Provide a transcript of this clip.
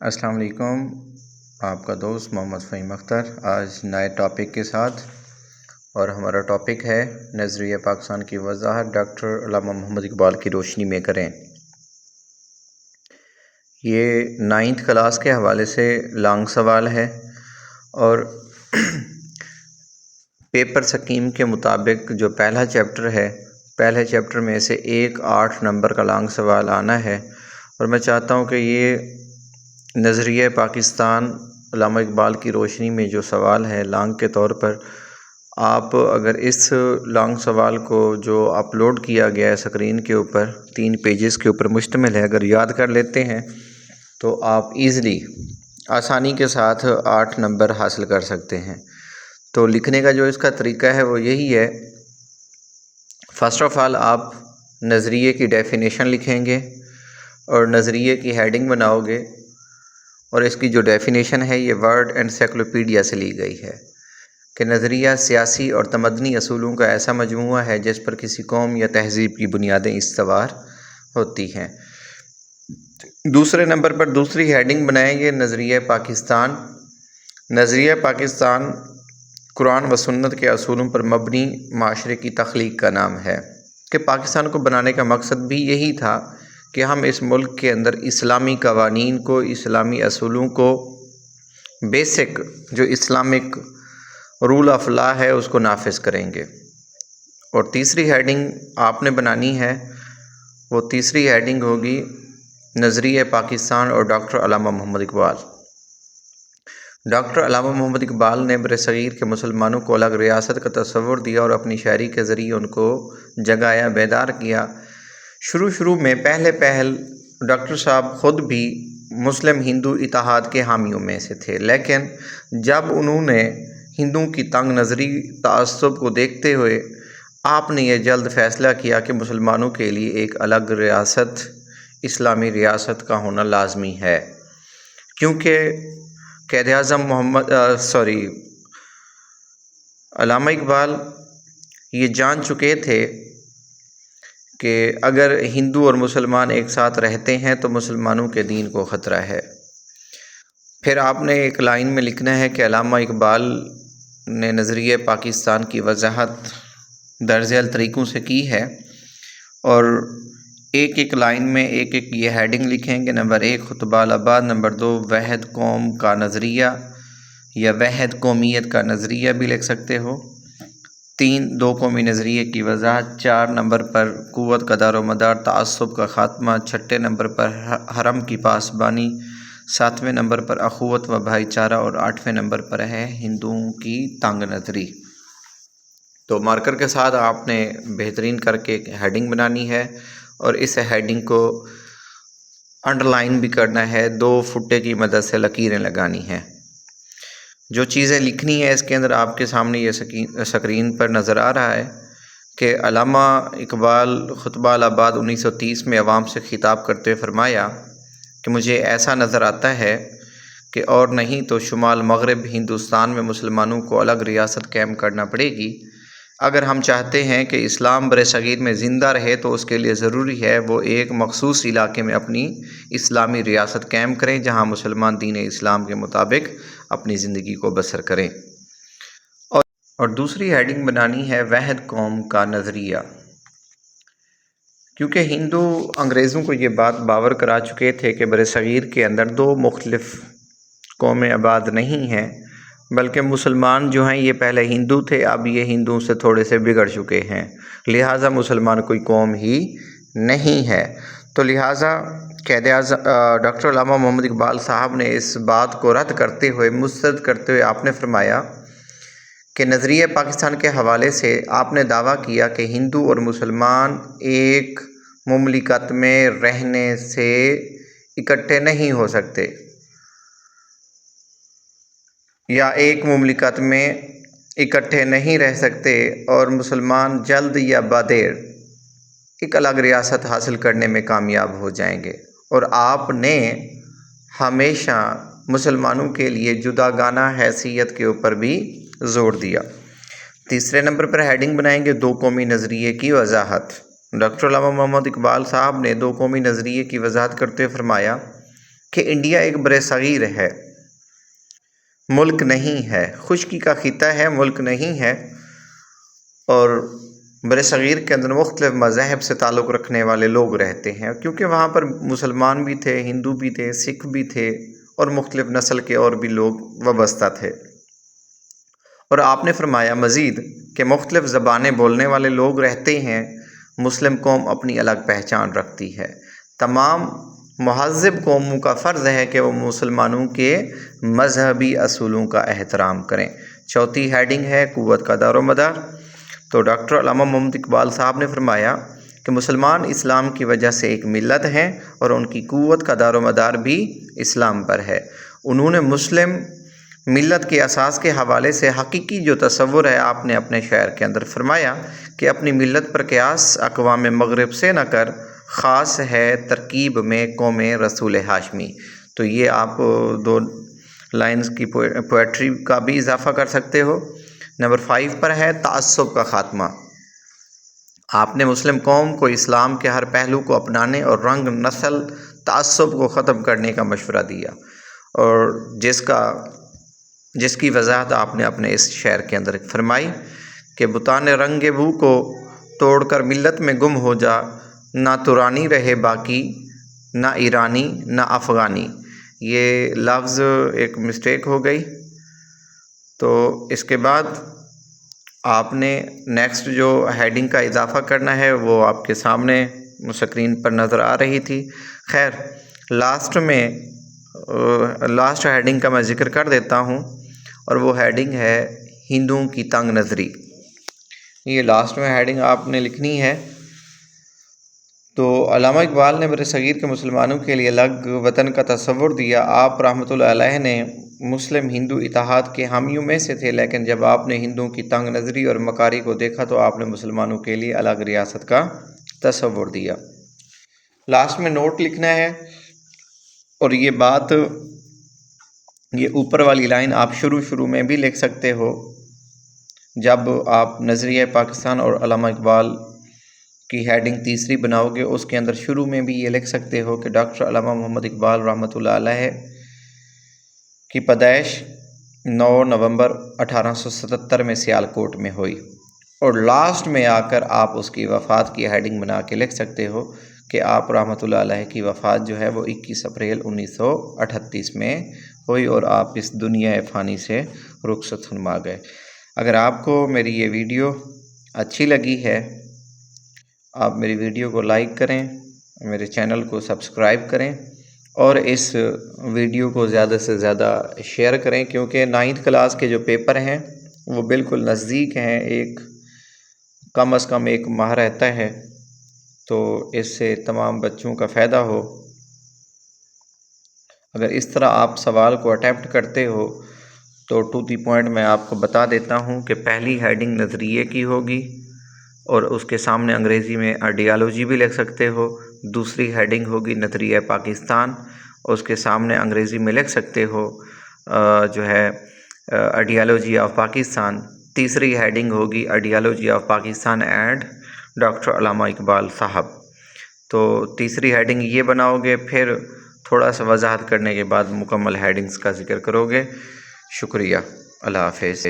السلام علیکم، آپ کا دوست محمد فہیم اختر آج نئے ٹاپک کے ساتھ، اور ہمارا ٹاپک ہے نظریہ پاکستان کی وضاحت ڈاکٹر علامہ محمد اقبال کی روشنی میں کریں۔ یہ 9th کلاس کے حوالے سے لانگ سوال ہے، اور پیپر سکیم کے مطابق جو پہلا چیپٹر ہے، پہلے چیپٹر میں سے 8 نمبر کا لانگ سوال آنا ہے، اور میں چاہتا ہوں کہ یہ نظریہ پاکستان علامہ اقبال کی روشنی میں جو سوال ہے لانگ کے طور پر، آپ اگر اس لانگ سوال کو جو اپلوڈ کیا گیا ہے اسکرین کے اوپر 3 پیجز کے اوپر مشتمل ہے، اگر یاد کر لیتے ہیں تو آپ ایزلی آسانی کے ساتھ 8 نمبر حاصل کر سکتے ہیں۔ تو لکھنے کا جو اس کا طریقہ ہے وہ یہی ہے، فرسٹ آف آل آپ نظریے کی ڈیفینیشن لکھیں گے اور نظریے کی ہیڈنگ بناؤ گے، اور اس کی جو ڈیفینیشن ہے یہ ورڈ انسائکلوپیڈیا سے لی گئی ہے کہ نظریہ سیاسی اور تمدنی اصولوں کا ایسا مجموعہ ہے جس پر کسی قوم یا تہذیب کی بنیادیں استوار ہوتی ہیں۔ دوسرے نمبر پر دوسری ہیڈنگ بنائیں گے نظریہ پاکستان۔ نظریہ پاکستان قرآن و سنت کے اصولوں پر مبنی معاشرے کی تخلیق کا نام ہے کہ پاکستان کو بنانے کا مقصد بھی یہی تھا کہ ہم اس ملک کے اندر اسلامی قوانین کو، اسلامی اصولوں کو، بیسک جو اسلامک رول آف لا ہے اس کو نافذ کریں گے۔ اور تیسری ہیڈنگ آپ نے بنانی ہے، وہ تیسری ہیڈنگ ہوگی نظریہ پاکستان اور ڈاکٹر علامہ محمد اقبال۔ ڈاکٹر علامہ محمد اقبال نے برصغیر کے مسلمانوں کو الگ ریاست کا تصور دیا اور اپنی شاعری کے ذریعے ان کو جگایا، بیدار کیا۔ شروع میں پہل ڈاکٹر صاحب خود بھی مسلم ہندو اتحاد کے حامیوں میں سے تھے، لیکن جب انہوں نے ہندوؤں کی تنگ نظری، تعصب کو دیکھتے ہوئے آپ نے یہ جلد فیصلہ کیا کہ مسلمانوں کے لیے ایک الگ ریاست، اسلامی ریاست کا ہونا لازمی ہے، کیونکہ قائد اعظم علامہ اقبال یہ جان چکے تھے کہ اگر ہندو اور مسلمان ایک ساتھ رہتے ہیں تو مسلمانوں کے دین کو خطرہ ہے۔ پھر آپ نے ایک لائن میں لکھنا ہے کہ علامہ اقبال نے نظریہ پاکستان کی وضاحت درج ذیل طریقوں سے کی ہے، اور ایک لائن میں ایک یہ ہیڈنگ لکھیں گے۔ نمبر 1 خطبہ الآباد، نمبر 2 وحد قوم کا نظریہ یا وحد قومیت کا نظریہ بھی لکھ سکتے ہو، 3 دو قومی نظریے کی وضاحت، 4 نمبر پر قوت کا دار و مدار، تعصب کا خاتمہ، 6 نمبر پر حرم کی پاسبانی، 7ویں نمبر پر اخوت و بھائی چارہ، اور 8ویں نمبر پر ہے ہندوؤں کی تنگ نظری۔ تو مارکر کے ساتھ آپ نے بہترین کر کے ہیڈنگ بنانی ہے، اور اس ہیڈنگ کو انڈر لائن بھی کرنا ہے، 2 فٹے کی مدد سے لکیریں لگانی ہیں۔ جو چیزیں لکھنی ہے اس کے اندر آپ کے سامنے یہ اسکرین پر نظر آ رہا ہے کہ علامہ اقبال خطبہ الآباد 1930 میں عوام سے خطاب کرتے ہوئے فرمایا کہ مجھے ایسا نظر آتا ہے کہ اور نہیں تو شمال مغرب ہندوستان میں مسلمانوں کو الگ ریاست قائم کرنا پڑے گی۔ اگر ہم چاہتے ہیں کہ اسلام برصغیر میں زندہ رہے تو اس کے لیے ضروری ہے وہ ایک مخصوص علاقے میں اپنی اسلامی ریاست قائم کریں جہاں مسلمان دین اسلام کے مطابق اپنی زندگی کو بسر کریں۔ اور دوسری ہیڈنگ بنانی ہے وحد قوم کا نظریہ، کیونکہ ہندو انگریزوں کو یہ بات باور کرا چکے تھے کہ برصغیر کے اندر 2 مختلف قومیں آباد نہیں ہیں، بلکہ مسلمان جو ہیں یہ پہلے ہندو تھے، اب یہ ہندوؤں سے تھوڑے سے بگڑ چکے ہیں، لہٰذا مسلمان کوئی قوم ہی نہیں ہے۔ تو لہٰذا ڈاکٹر علامہ محمد اقبال صاحب نے اس بات کو رد کرتے ہوئے، مسترد کرتے ہوئے آپ نے فرمایا کہ نظریہ پاکستان کے حوالے سے آپ نے دعویٰ کیا کہ ہندو اور مسلمان ایک مملکت میں رہنے سے اکٹھے نہیں ہو سکتے، یا ایک مملکت میں اکٹھے نہیں رہ سکتے، اور مسلمان جلد یا بدیر ایک الگ ریاست حاصل کرنے میں کامیاب ہو جائیں گے، اور آپ نے ہمیشہ مسلمانوں کے لیے جداگانہ حیثیت کے اوپر بھی زور دیا۔ تیسرے نمبر پر ہیڈنگ بنائیں گے 2 قومی نظریے کی وضاحت۔ ڈاکٹر علامہ محمد اقبال صاحب نے 2 قومی نظریے کی وضاحت کرتے ہوئے فرمایا کہ انڈیا ایک برصغیر ہے، ملک نہیں ہے، خشکی کا خطہ ہے، ملک نہیں ہے، اور برصغیر کے اندر مختلف مذاہب سے تعلق رکھنے والے لوگ رہتے ہیں، کیونکہ وہاں پر مسلمان بھی تھے، ہندو بھی تھے، سکھ بھی تھے، اور مختلف نسل کے اور بھی لوگ وابستہ تھے۔ اور آپ نے فرمایا مزید کہ مختلف زبانیں بولنے والے لوگ رہتے ہیں، مسلم قوم اپنی الگ پہچان رکھتی ہے، تمام مہذب قوموں کا فرض ہے کہ وہ مسلمانوں کے مذہبی اصولوں کا احترام کریں۔ چوتھی ہیڈنگ ہے قوت کا دار و مدار۔ تو ڈاکٹر علامہ محمد اقبال صاحب نے فرمایا کہ مسلمان اسلام کی وجہ سے ایک ملت ہیں اور ان کی قوت کا دار و مدار بھی اسلام پر ہے۔ انہوں نے مسلم ملت کے اساس کے حوالے سے حقیقی جو تصور ہے آپ نے اپنے شعر کے اندر فرمایا کہ اپنی ملت پر قیاس اقوام مغرب سے نہ کر، خاص ہے ترکیب میں قوم رسول ہاشمی۔ تو یہ آپ 2 لائنز کی پوئٹری کا بھی اضافہ کر سکتے ہو۔ نمبر 5 پر ہے تعصب کا خاتمہ۔ آپ نے مسلم قوم کو اسلام کے ہر پہلو کو اپنانے اور رنگ نسل تعصب کو ختم کرنے کا مشورہ دیا، اور جس کی وضاحت آپ نے اپنے اس شعر کے اندر فرمائی کہ بتان رنگ بو کو توڑ کر ملت میں گم ہو جا، نہ ترانی رہے باقی، نہ ایرانی نہ افغانی۔ یہ لفظ ایک مسٹیک ہو گئی۔ تو اس کے بعد آپ نے نیکسٹ جو ہیڈنگ کا اضافہ کرنا ہے وہ آپ کے سامنے اسکرین پر نظر آ رہی تھی۔ خیر، لاسٹ ہیڈنگ کا میں ذکر کر دیتا ہوں، اور وہ ہیڈنگ ہے ہندوؤں کی تنگ نظری۔ یہ لاسٹ میں ہیڈنگ آپ نے لکھنی ہے۔ تو علامہ اقبال نے برصغیر کے مسلمانوں کے لیے الگ وطن کا تصور دیا۔ آپ رحمۃ اللہ علیہ نے مسلم ہندو اتحاد کے حامیوں میں سے تھے، لیکن جب آپ نے ہندوؤں کی تنگ نظری اور مکاری کو دیکھا تو آپ نے مسلمانوں کے لیے الگ ریاست کا تصور دیا۔ لاسٹ میں نوٹ لکھنا ہے، اور یہ اوپر والی لائن آپ شروع میں بھی لکھ سکتے ہو جب آپ نظریہ پاکستان اور علامہ اقبال کی ہیڈنگ تیسری بناؤ گے، اس کے اندر شروع میں بھی یہ لکھ سکتے ہو کہ ڈاکٹر علامہ محمد اقبال رحمۃ اللہ علیہ کی پیدائش 9 نومبر 1877 میں سیالکوٹ میں ہوئی، اور لاسٹ میں آ کر آپ اس کی وفات کی ہیڈنگ بنا کے لکھ سکتے ہو کہ آپ رحمۃ اللہ علیہ کی وفات جو ہے وہ 21 اپریل 1938 میں ہوئی، اور آپ اس دنیا فانی سے رخصت فرما گئے۔ اگر آپ کو میری یہ ویڈیو اچھی لگی ہے، آپ میری ویڈیو کو لائک کریں، میرے چینل کو سبسکرائب کریں، اور اس ویڈیو کو زیادہ سے زیادہ شیئر کریں، کیونکہ 9th کلاس کے جو پیپر ہیں وہ بالکل نزدیک ہیں، کم از کم 1 ماہ رہتا ہے، تو اس سے تمام بچوں کا فائدہ ہو۔ اگر اس طرح آپ سوال کو اٹیمپٹ کرتے ہو تو ٹو دی پوائنٹ میں آپ کو بتا دیتا ہوں کہ پہلی ہیڈنگ نظریے کی ہوگی، اور اس کے سامنے انگریزی میں آئیڈیالوجی بھی لکھ سکتے ہو۔ دوسری ہیڈنگ ہوگی نظریہ پاکستان، اس کے سامنے انگریزی میں لکھ سکتے ہو جو ہے آئیڈیالوجی آف پاکستان۔ تیسری ہیڈنگ ہوگی ideology of Pakistan and doctor علامہ اقبال صاحب۔ تو تیسری ہیڈنگ یہ بناؤ گے، پھر تھوڑا سا وضاحت کرنے کے بعد مکمل ہیڈنگز کا ذکر کرو گے۔ شکریہ، اللہ حافظ۔